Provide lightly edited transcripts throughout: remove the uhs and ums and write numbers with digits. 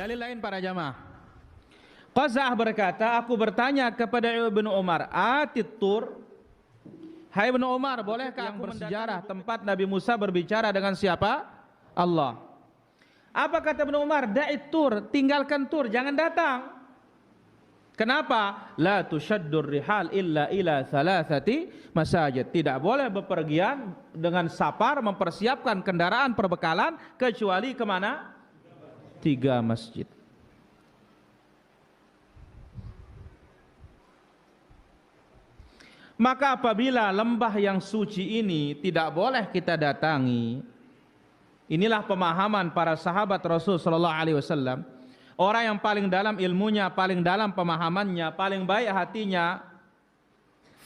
Dalil lain para jamaah. Qaza'ah berkata, aku bertanya kepada Ibnu Umar, Atit Tur, hai Ibnu Umar, bolehkah aku bersejarah tempat Nabi Musa berbicara dengan siapa? Allah. Apa kata Ibnu Umar? Da'it Tur, tinggalkan Tur, jangan datang. Kenapa? La tushaddur rihal illa ila thalathati masajid. Tidak boleh bepergian dengan safar mempersiapkan kendaraan perbekalan kecuali kemana? 3 masjid. Maka apabila lembah yang suci ini tidak boleh kita datangi, inilah pemahaman para sahabat Rasul sallallahu alaihi wasallam. Orang yang paling dalam ilmunya, paling dalam pemahamannya, paling baik hatinya,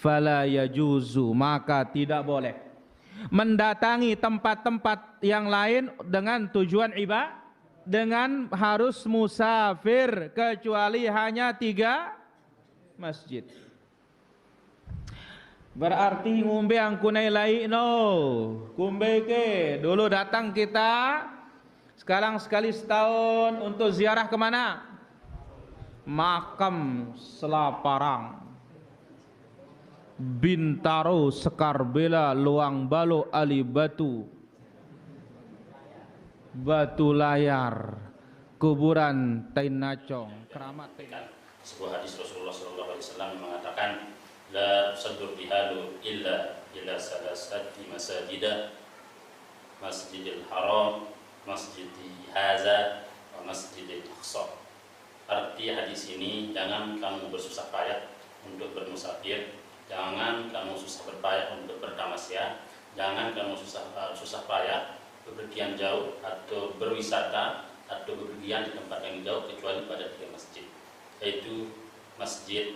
fala yajuzu, maka tidak boleh mendatangi tempat-tempat yang lain dengan tujuan ibadah, dengan harus musafir, kecuali hanya 3 masjid. Berarti ngumbe ang kunay lai no, kumbe ke dulu datang kita, sekarang sekali setahun untuk ziarah kemana? Makam Selaparang, Bintaro, Sekarbela, Luang Balo, Ali Batu, Batu Layar, kuburan Tainacong, Keramat Tainacong. Sebuah hadis Rasulullah SAW mengatakan, la tusaddur rihalu illa ila salasati masajidah, Masjidil Haram, Masjidil Haza, wa Masjidil Aqsa. Arti hadis ini, jangan kamu bersusah payah untuk bermusafir, jangan kamu susah berpayah untuk bertamasya, jangan kamu susah payah bepergian jauh atau berwisata atau bepergian di tempat yang jauh kecuali pada 3 masjid, yaitu Masjid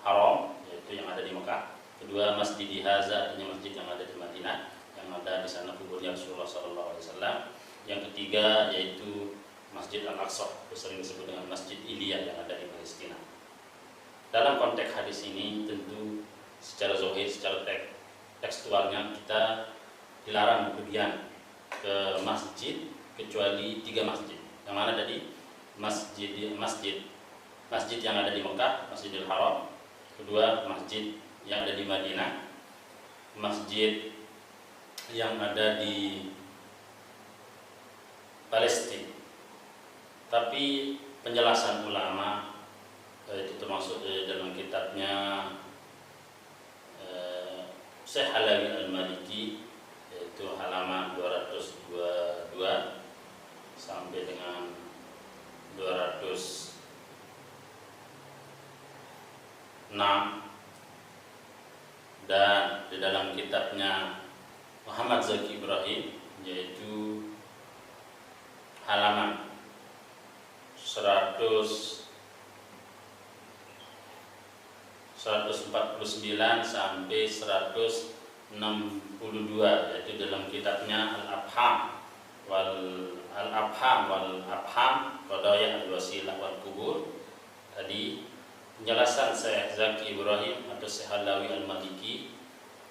Haram, yaitu yang ada di Mekah. Kedua, Masjid Haza, artinya masjid yang ada di Madinah, yang ada di sana kuburnya Rasulullah SAW. Yang ketiga yaitu Masjid Al-Aqsa, sering disebut dengan Masjid Ilya yang ada di Palestina. Dalam konteks hadis ini tentu secara zahir, secara tekstualnya kita dilarang bepergian ke masjid kecuali 3 masjid. Yang mana tadi? Masjid yang ada di Mekah, Masjidil Haram. Kedua, masjid yang ada di Madinah, masjid yang ada di Palestina. Tapi penjelasan ulama itu termasuk dalam kitabnya Syekh Alawi Al-Maliki, yaitu halaman 222 sampai dengan 206, dan di dalam kitabnya Muhammad Zaki Ibrahim, yaitu halaman 149 sampai 162, yaitu dalam kitabnya Al-Afham wal Qadaya al-Wasilah wal Kubur. Tadi penjelasan Syekh Zaki Ibrahim atau Syekh Alawi Al-Maliki,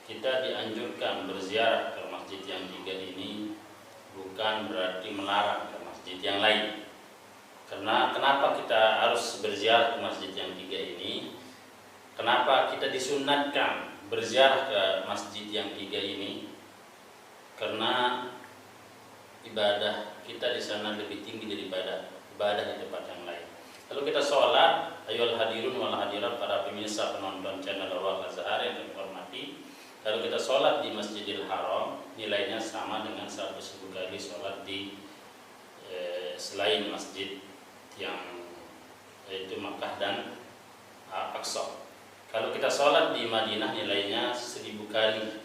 kita dianjurkan berziarah ke masjid yang 3 ini bukan berarti melarang ke masjid yang lain. Karena kenapa kita harus berziarah ke masjid yang 3 ini? Kenapa kita disunatkan berziarah ke masjid yang 3 ini? Karena ibadah kita di sana lebih tinggi daripada ibadah di tempat yang lain. Lalu kita sholat, ayyuhal hadirun wal hadirat, para pemirsa penonton channel Al Azhar yang kami hormati. Kalau kita sholat di Masjidil Haram, nilainya sama dengan 100.000 kali sholat di selain masjid yang yaitu Makkah dan Aqsa. Kalau kita sholat di Madinah, nilainya 1000 kali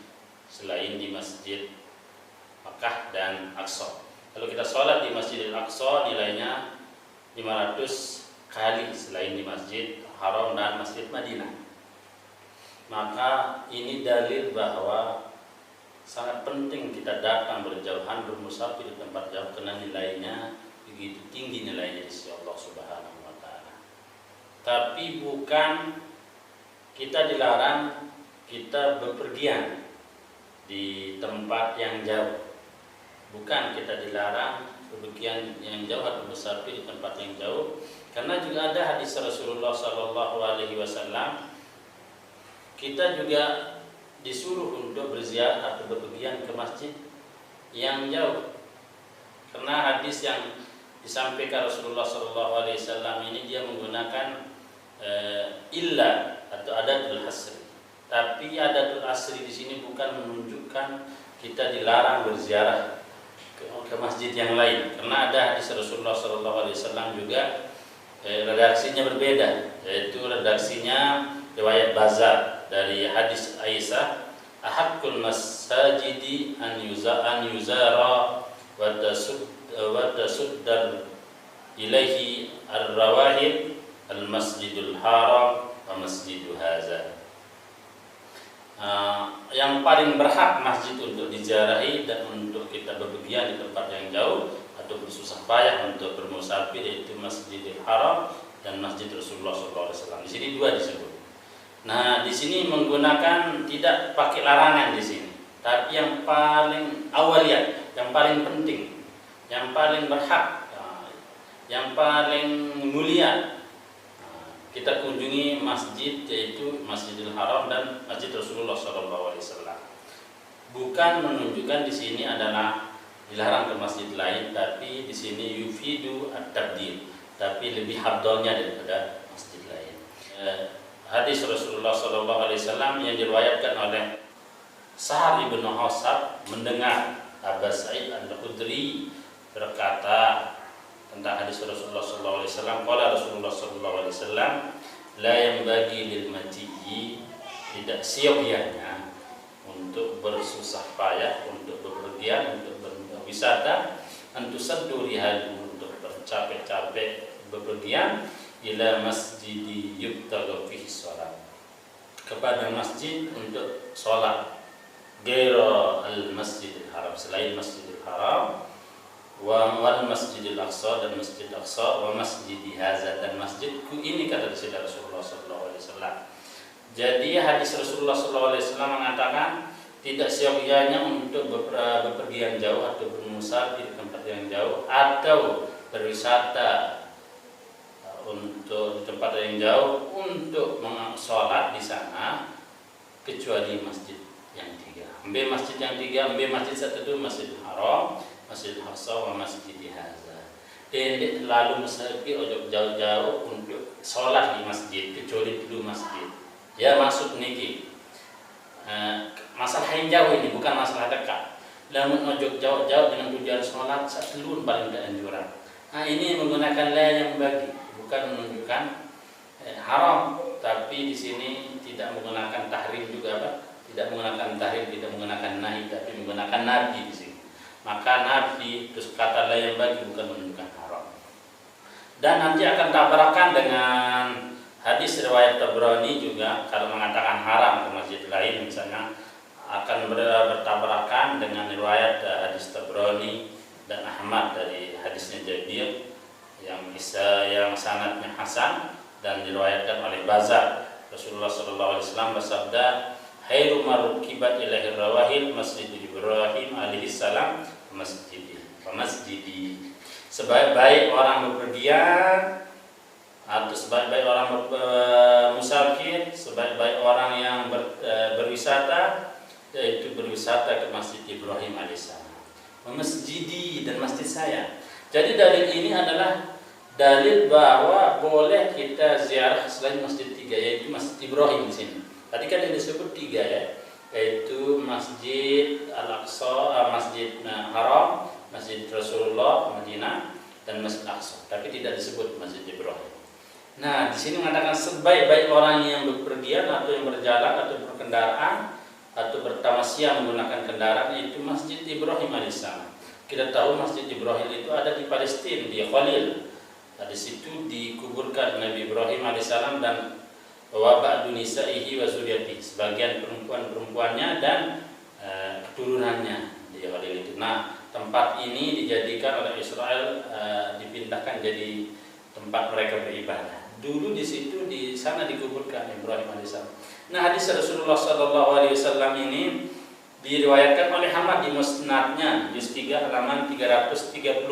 selain di Masjid Makkah dan Aqsa. Kalau kita sholat di Masjidil Aqsa, nilainya 500 kali selain di Masjid Haram dan Masjid Madinah. Maka ini dalil bahwa sangat penting kita datang berjauhan, bermusafir di tempat jauh, karena nilainya begitu tinggi, nilainya di sisi Allah Subhanahu wa Ta'ala. Tapi bukan kita dilarang kita bepergian di tempat yang jauh, Bukan kita dilarang bepergian yang jauh atau musafir di tempat yang jauh, karena juga ada hadis Rasulullah Sallallahu Alaihi Wasallam, kita juga disuruh untuk berziarah atau bepergian ke masjid yang jauh. Karena hadis yang disampaikan Rasulullah Sallallahu Alaihi Wasallam ini dia menggunakan illa atau adatul hasri. Tapi adatul asri di sini bukan menunjukkan kita dilarang berziarah ke masjid yang lain, karena ada hadis Rasulullah SAW juga redaksinya berbeda, yaitu redaksinya riwayat Bazar dari hadis Aisyah, ahaqqul masajidi an yuzara wa tasuddar ilaihi ar-rawahib al-masjidul haram wa masjidu haza. Yang paling berhak masjid untuk diziarahi dan untuk kita bepergian di tempat yang jauh atau bersusah payah untuk bermusafir yaitu Masjidil Haram dan Masjid Rasulullah SAW. Di sini dua disebut. Nah, di sini menggunakan tidak pakai larangan di sini, tapi yang paling awaliyat, yang paling penting, yang paling berhak, yang paling mulia. Kita kunjungi masjid yaitu Masjidil Haram dan Masjid Rasulullah SAW. Bukan menunjukkan di sini adalah dilarang ke masjid lain, tapi di sini yufidu at-tabdil, tapi lebih afdalnya daripada masjid lain. Hadis Rasulullah SAW yang diriwayatkan oleh Sahal ibn Hawsab mendengar Abu Sa'id al-Khudri berkata tentang hadis Rasulullah SAW, qala Rasulullah SAW, la yang bagi lil matiyi, tidak siogianya untuk bersusah payah, untuk bepergian, untuk berwisata, antusaddu rihal, untuk bercapek-capek bepergian, ila masjidi yubtagha fihi shalat, kepada masjid untuk sholat, gaira al masjidil haram, selain Masjidil Haram, wa wal Masjidil Aqsa, dan Masjid Aqsa, wa masjidi haza, dan masjidku ini, kata Rasulullah SAW. Jadi hadis Rasulullah SAW mengatakan tidak siogianya untuk bepergian jauh atau bermusafir di tempat yang jauh atau berwisata untuk tempat yang jauh untuk sholat di sana, kecuali masjid yang tiga. Masjid yang tiga, masjid satu itu Masjidil Haram, Masjid Aqsa, wa Masjid Haza. Dan lalu musafir ojo jauh-jauh untuk sholat di masjid, kecuali dulu masjid. Ya masuk niki. Masalah yang jauh ini bukan masalah dekat. Lalu ojo jauh-jauh dengan tujuan sholat, satu paling tidak anjuran. Nah, ini menggunakan la yang bagi, bukan menunjukkan haram, tapi di sini tidak menggunakan tahrim juga apa? Tidak menggunakan tahrim, tidak menggunakan nahi, tapi menggunakan nabi di sini. Maka nabi terus kata la yang bagi bukan menunjukkan haram. Dan nanti akan tabrakan dengan hadis riwayat Tabrani juga, kalau mengatakan haram ke masjid lain misalnya, akan bertabrakan dengan riwayat hadis Tabrani dan Ahmad dari hadisnya Jabir yang sanadnya hasan dan diriwayatkan oleh Bazar. Rasulullah SAW bersabda, khairu marukibat ilahi rawahil Masjid Ibrahim alaihi salam masjidi. Sebaik-baik orang bepergian atau sebaik-baik orang musafir, sebaik-baik orang yang berwisata, yaitu berwisata ke Masjid Ibrahim alaihissalam, masjidi, dan masjid saya. Jadi dalil ini adalah dalil bahwa boleh kita ziarah selain masjid tiga, yaitu Masjid Ibrahim di sini. Tadi kan disebut tiga ya, yaitu Masjid Al-Aqsa, Masjid Haram, Masjid Rasulullah Madinah, dan Masjid Aqsa. Tapi tidak disebut Masjid Ibrahim. Nah, di sini mengatakan sebaik-baik orang yang bepergian atau yang berjalan atau berkendaraan atau bertamasya menggunakan kendaraan, itu Masjid Ibrahim alaihissalam. Kita tahu Masjid Ibrahim itu ada di Palestina, di Khalil. Di situ dikuburkan Nabi Ibrahim alaihissalam dan wa ba'du nisaihi wa zuriyatihi, sebagian perempuan-perempuannya dan keturunannya di Khalil itu. Nah, tempat ini dijadikan oleh Israel, dipindahkan jadi tempat mereka beribadah. Dulu di situ, di sana dikuburkan Ibrahim alaihissalam. Nah, hadis Rasulullah SAW ini Diriwayatkan oleh Ahmad di Musnadnya juz 3 halaman 336.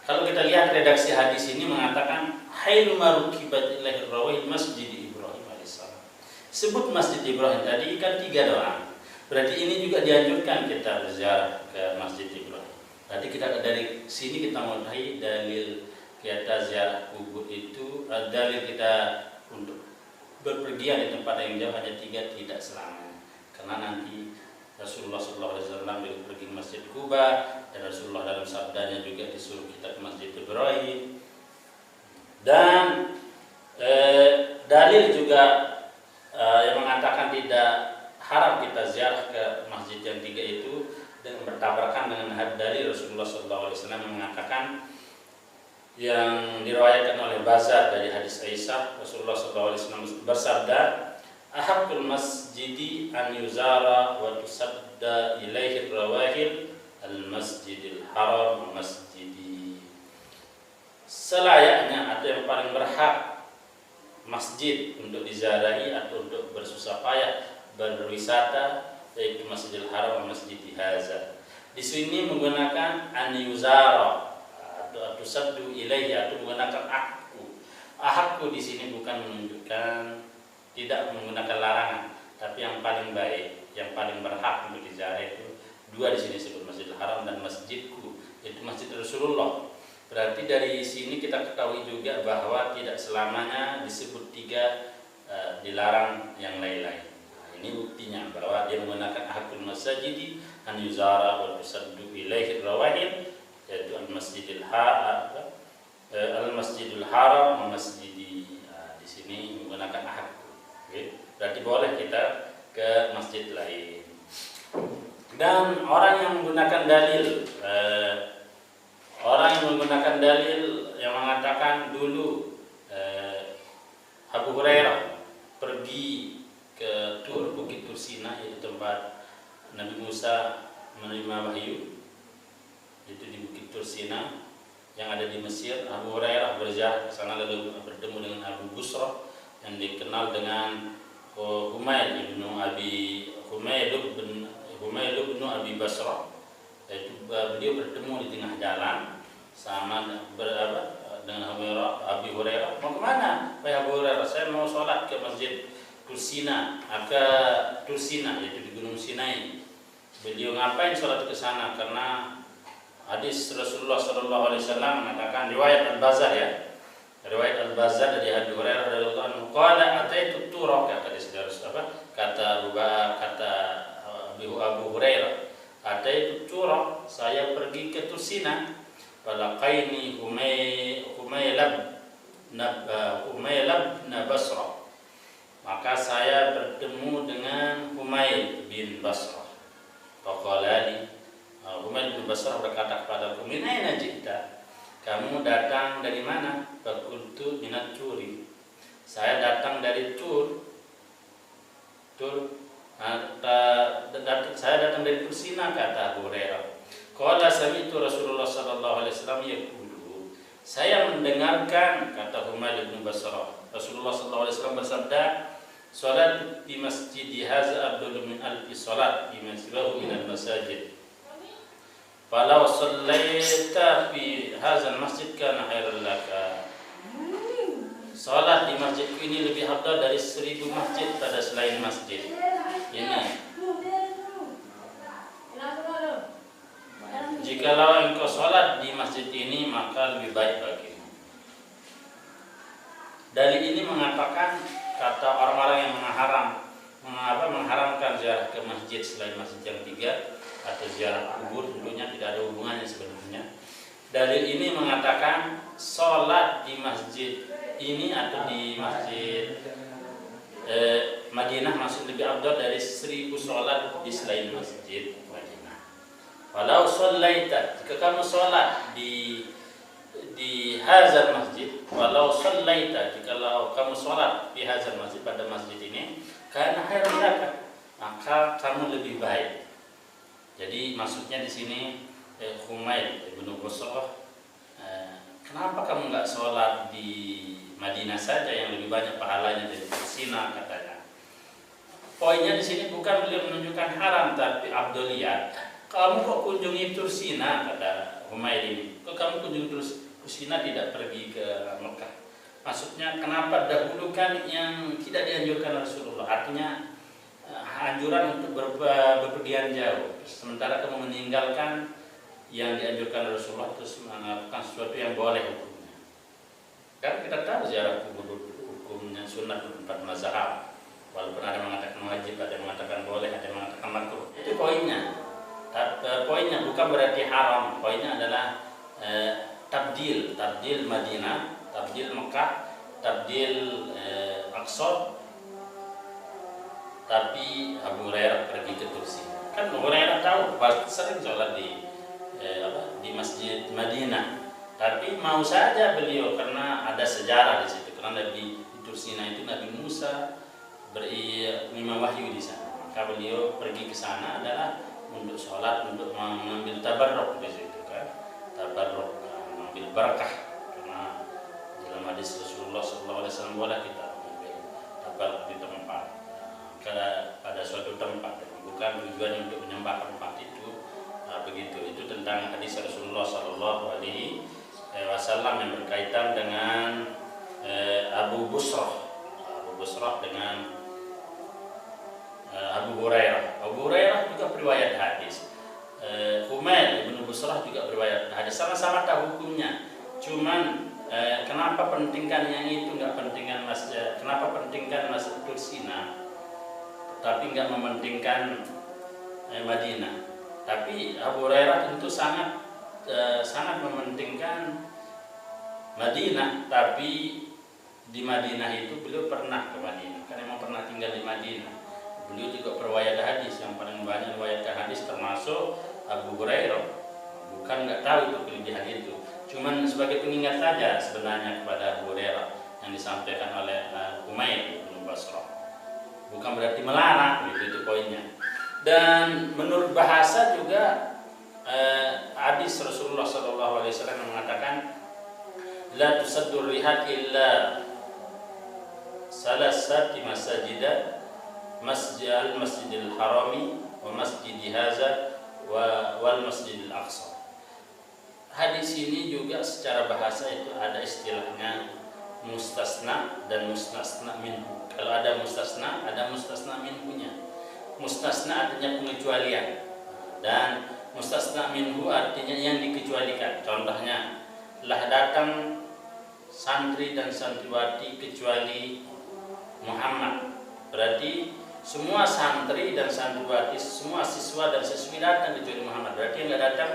Kalau kita lihat redaksi hadis ini mengatakan hayru marukibat ilaihi rawih masjid Ibrahim alaihissalam. Sebut Masjid Ibrahim tadi kan 3 doang. Berarti ini juga dianjurkan kita berziarah ke Masjid Ibrahim. Berarti kita dari sini kita mulai dalil kita ziarah kubur itu, dalil kita untuk berpergian di tempat yang jauh hanya 3, tidak selamanya. Karena nanti Rasulullah SAW pergi ke Masjid Kuba, dan Rasulullah dalam sabdanya juga disuruh kita ke Masjid Ibrahim. Dan dalil juga yang mengatakan tidak haram kita ziarah ke masjid yang 3 itu, dan bertabrakan dengan dalil Rasulullah SAW yang mengatakan, yang diriwayatkan oleh Bazar dari hadis Aisyah, Rasulullah SAW bersabda, ahaqqul masjidi an yuzara wa tusadda ilaihi rawahil al-masjidil haram wa masjidi. Selayaknya atau yang paling berhak masjid untuk diziarahi atau untuk bersusah payah berwisata yaitu Masjidil Haram wa masjidi haza. Di sini menggunakan an yuzara atau tusaddu ilaihi, atau menggunakan ahku. Ahku di sini bukan menunjukkan tidak menggunakan larangan, tapi yang paling baik, yang paling berhak untuk diziarah itu 2 di sini disebut Masjidil Haram dan masjidku, yaitu Masjid Rasulullah. Berarti dari sini kita ketahui juga bahwa tidak selamanya disebut 3 dilarang yang lain-lain. Nah, ini buktinya bahwa dia menggunakan hakul masjidi an yuzara wa tusaddu ilaihi rawahil, yaitu al-masjidil haram wa masjidi. Di sini menggunakan hak. Berarti boleh kita ke masjid lain. Dan orang yang menggunakan dalil, yang mengatakan dulu Abu Hurairah pergi ke Bukit Tursina, yaitu tempat Nabi Musa menerima wahyu, itu di Bukit Tursina yang ada di Mesir. Abu Hurairah berziarah ke sana lalu bertemu dengan Abu Busrah yang dikenal dengan Humayl bin Abi Basrah. Yaitu beliau bertemu di tengah jalan sama dengan Abi Hurairah. Mau kemana? Pak Abu Hurairah, saya mau sholat ke Masjid Tursina, yaitu di Gunung Sinai. Beliau ngapain sholat ke sana? Karena hadis Rasulullah SAW mengatakan, riwayat Al-Bazar ya, riwayat Al-Bazar dari Abu Hurairah radhiyallahu anhu, qala ataitu Turaq, kata Abu Hurairah, ataitu Turaq, saya pergi ke Tursina, falaqaini Humaylab bin Basrah, maka saya bertemu dengan Humayl bin Basrah. Faqala Humayl bin Basrah berkata kepadaku, min aina ji'ta? Kamu datang dari mana? Fakultu minat Turi. Saya datang dari Tur. Saya datang dari Tursina, kata Abu Hurairah. Qala sami'tu Rasulullah sallallahu alaihi wasallam yaqulu. Saya mendengarkan, kata Humayl bin Basrah, Rasulullah sallallahu alaihi wasallam bersabda, salat di masjid hadza afdalu min alfi salat di masjidihi min al-masajid. Falau shallaita fi hadzal masjid kana khairan laka. Salat di masjidku ini lebih afdal dari 1000 masjid pada selain masjid ini. Jikalau engkau salat di masjid ini, maka lebih baik bagimu. Dalil ini mengatakan, kata orang-orang yang mengharamkan ziarah ke masjid selain masjid yang 3 atau ziarah kubur, tentunya tidak ada hubungannya sebenarnya. Dalil ini mengatakan sholat di masjid ini atau di masjid Madinah masih lebih afdal dari 1000 sholat di selain masjid Madinah. Walau shallaita, jika kamu sholat di hazal masjid, walau shallaita, jikalau kamu sholat di hazal masjid, pada masjid ini, karena khairan laka, maka kamu lebih baik. Jadi maksudnya di sini Humayl bin Basrah, kenapa kamu nggak sholat di Madinah saja yang lebih banyak pahalanya dari Tursina, katanya. Poinnya di sini bukan beliau menunjukkan haram, tapi afdoliyat. Kamu kok kunjungi Tursina, kata Humaid ini. Kok kamu kunjungi Tursina tidak pergi ke Mekah? Maksudnya kenapa dahulukan yang tidak dianjurkan Rasulullah? Artinya anjuran untuk berpergian jauh. Sementara kamu meninggalkan yang dianjurkan Rasulullah, terus melakukan sesuatu yang boleh hukumnya. Kan kita tahu ziarah kubur hukumnya sunnah tempat mazhab. Walaupun ada yang mengatakan wajib, ada yang mengatakan boleh, ada yang mengatakan makruh. Itu poinnya. Poinnya bukan berarti haram. Poinnya adalah tabdil Madinah, tabdil Mekah, tabdil Aqsa. Tapi Abu Hurairah pergi ke Turki. Kan Abu Hurairah tahu, sering sholat di Masjid Madinah. Tapi mau saja beliau karena ada sejarah di situ. Karena di Tursina itu Nabi Musa menerima wahyu di sana. Maka beliau pergi ke sana adalah untuk sholat, untuk mengambil tabarruk di situ kan. Tabarruk, mengambil berkah. Karena dalam hadis Rasulullah SAW boleh kita mengambil tabarruk di tempat, pada suatu tempat, bukan tujuan untuk menyembah tempat itu. Begitu. Itu tentang hadis Rasulullah SAW yang berkaitan dengan Abu Busrah dengan Abu Hurairah. Abu Hurairah juga periwayat hadis. Humaid bin Busrah juga periwayat hadis. Sama-sama tahu hukumnya. Cuman kenapa pentingkan yang itu, nggak pentingkan masjid? Kenapa pentingkan Masjid Tursina, tapi nggak mementingkan Madinah? Tapi Abu Hurairah tentu sangat mementingkan Madinah. Tapi di Madinah itu beliau pernah ke Madinah, karena memang pernah tinggal di Madinah. Beliau juga periwayat hadis, yang paling banyak riwayat hadis termasuk Abu Hurairah. Bukan nggak tahu itu kelebihan itu, cuman sebagai pengingat saja sebenarnya kepada Abu Hurairah yang disampaikan oleh Humaid bin Busrah. Bukan berarti melarang, itu poinnya. Dan menurut bahasa juga hadis Rasulullah SAW mengatakan la tusaddur rihal illa salasati masajidah, Masjidil Harami wa Masjid Haza wal Masjidil Aqsa. Hadis ini juga secara bahasa itu ada istilahnya mustasna dan mustasna minhu. Kalau ada mustasna, ada mustasna minhunya. Mustasna artinya pengecualian, dan mustasna minhu artinya yang dikecualikan. Contohnya, lah datang santri dan santriwati kecuali Muhammad. Berarti semua santri dan santriwati, semua siswa dan siswi datang kecuali Muhammad. Berarti yang nggak datang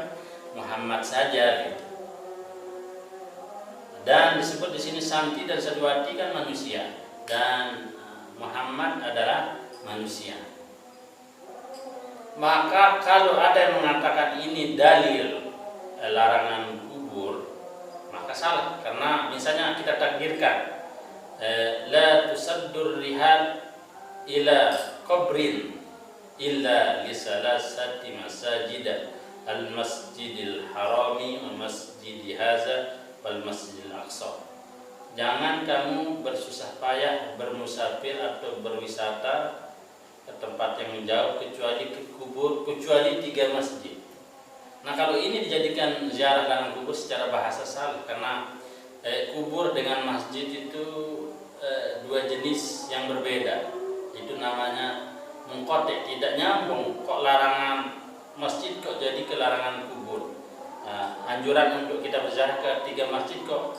Muhammad saja gitu. Dan disebut di sini santri dan santriwati kan manusia, dan Muhammad adalah manusia. Maka kalau ada yang mengatakan ini dalil larangan kubur, maka salah. Karena misalnya kita takdirkan la tusaddur rihal ila qabrin illa li salasati masajid al-Masjidil Harami wa Masjid Haza wal Masjidil Aqsa. Jangan kamu bersusah payah bermusafir atau berwisata ke tempat yang jauh kecuali ke kubur, kecuali 3 masjid. Nah, kalau ini dijadikan ziarah dengan kubur secara bahasa salah, karena kubur dengan masjid itu 2 jenis yang berbeda. Itu namanya mungkotek, tidak nyambung. Kok larangan masjid kok jadi ke larangan kubur? Anjuran untuk kita berziarah ke 3 masjid kok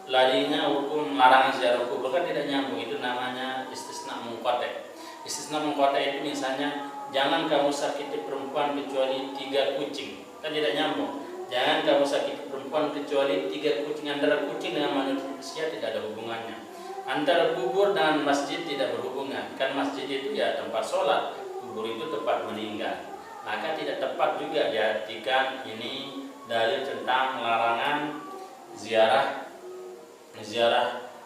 larinya hukum larangan ziarah kubur, kan tidak nyambung. Itu namanya istisna mungkotek. Istisna mungkotek itu misalnya, jangan kamu sakiti perempuan kecuali 3 kucing, kan tidak nyambung. Jangan kamu sakiti perempuan kecuali 3 kucing. Antara kucing dengan manusia tidak ada hubungannya. Antara kubur dan masjid tidak berhubungan. Kan masjid itu ya tempat sholat, kubur itu tempat meninggal. Maka tidak tepat juga diartikan ini dalil tentang larangan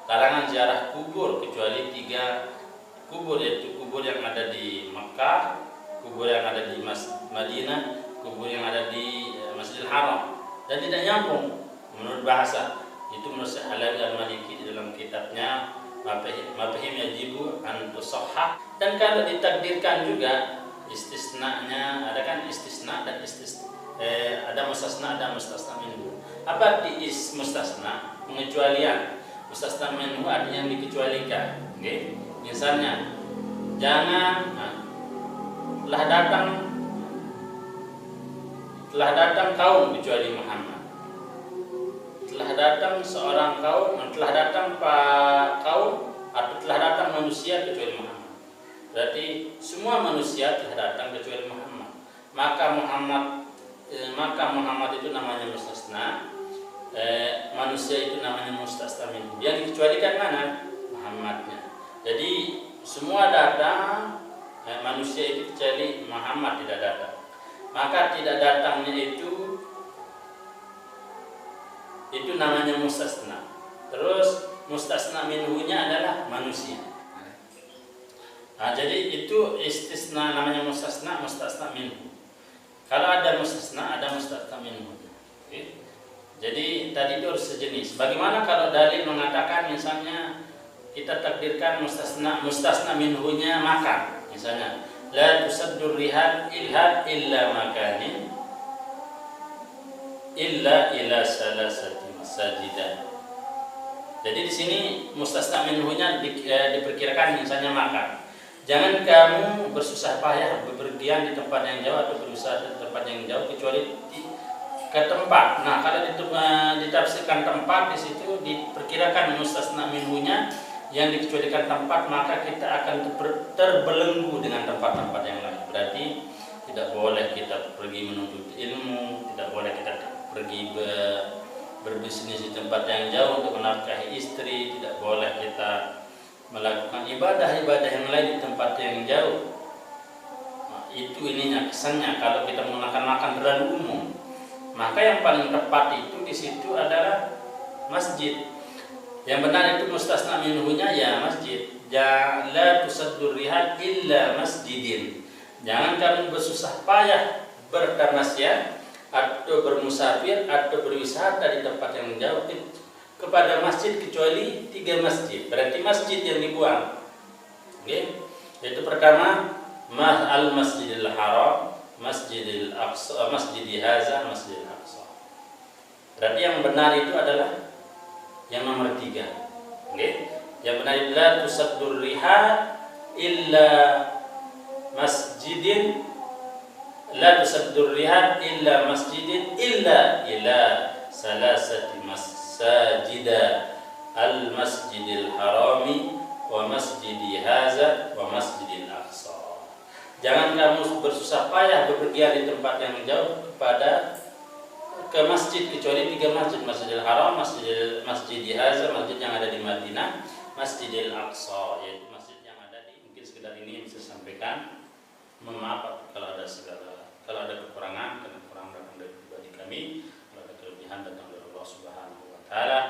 larangan ziarah kubur kecuali 3 kubur, yaitu kubur yang ada di Makkah, kubur yang ada di Madinah, kubur yang ada di Masjidil Haram. Dan tidak nyambung menurut bahasa. Itu menurut Syekh Halawi Al-Maliki di dalam kitabnya Mafahim Yajibu an Tusahhah Dan kalau ditakdirkan juga istisnanya, ada kan istisna dan ada mustasna, ada mustasna minhu. Apa arti mustasna? Pengecualian. Mustasna minhu artinya yang dikecualikan. Okay? Misalnya, jangan telah datang kaum kecuali Muhammad. Telah datang seorang kaum, telah datang kaum atau telah datang manusia kecuali Muhammad. Berarti semua manusia telah datang kecuali Muhammad. Maka Muhammad itu namanya mustasna, manusia itu namanya mustasna minhu. Yang dikecualikan mana? Muhammadnya. Jadi semua datang, manusia itu kecuali Muhammad tidak datang. Maka tidak datangnya itu namanya mustasna. Terus mustasna minhunya adalah manusia. Nah, jadi itu istisna namanya mustasna minhu. Kalau ada mustasna, ada mustasna minhu. Okay. Jadi tadi itu harus sejenis. Bagaimana kalau dalil mengatakan misalnya kita takdirkan mustasna minhunya makan, misalnya la tusaddur rihal illa makanin illa ila salasati masajidah. Jadi di sini mustasna minhunya diperkirakan misalnya makan. Jangan kamu bersusah payah bepergian di tempat yang jauh atau berusaha di tempat yang jauh kecuali ke tempat. Nah, kalau ditafsirkan tempat di situ diperkirakan mustasna minhunya yang dikecualikan tempat, maka kita akan terbelenggu dengan tempat-tempat yang lain. Berarti tidak boleh kita pergi menuntut ilmu, tidak boleh kita pergi berbisnis di tempat yang jauh untuk menafkahi istri, tidak boleh kita melakukan ibadah-ibadah yang lain di tempat yang jauh. Nah, itu ininya kesannya kalau kita menggunakan makan terlalu umum. Maka yang paling tepat itu di situ adalah masjid. Yang benar itu mustasna minhunya ya masjid. La tusaddur rihal illa masjidin. Jangan kamu bersusah payah bertamasya atau bermusafir atau berwisata di tempat yang jauh kepada masjid kecuali 3 masjid. Berarti masjid yang dibuang. Okay? Yaitu pertama al-Masjidil Haram, Masjidil Aqsa, Masjidil Haza, Masjidil Aqsa. Berarti yang benar itu adalah yang nomor 3. Okay? Yang benar adalah tusaddur rihal illa masjidin, la tusaddur rihal illa masjidin illa ila salasati masajida al-Masjidil Harami wa Masjidi Haza wa Masjidil Aqsa. Jangan kamu bersusah payah bepergian di tempat yang jauh ke masjid kecuali 3 masjid: Masjidil Haram, Masjidi Haza, masjid yang ada di Madinah, Masjidil Aqsa, yaitu masjid yang ada di, mungkin sekedar ini yang bisa sampaikan. Mohon maaf kalau ada kekurangan, karena kurang datang dari pribadi kami. Kalau ada kelebihan datang dari Allah Subhanahu wa taala.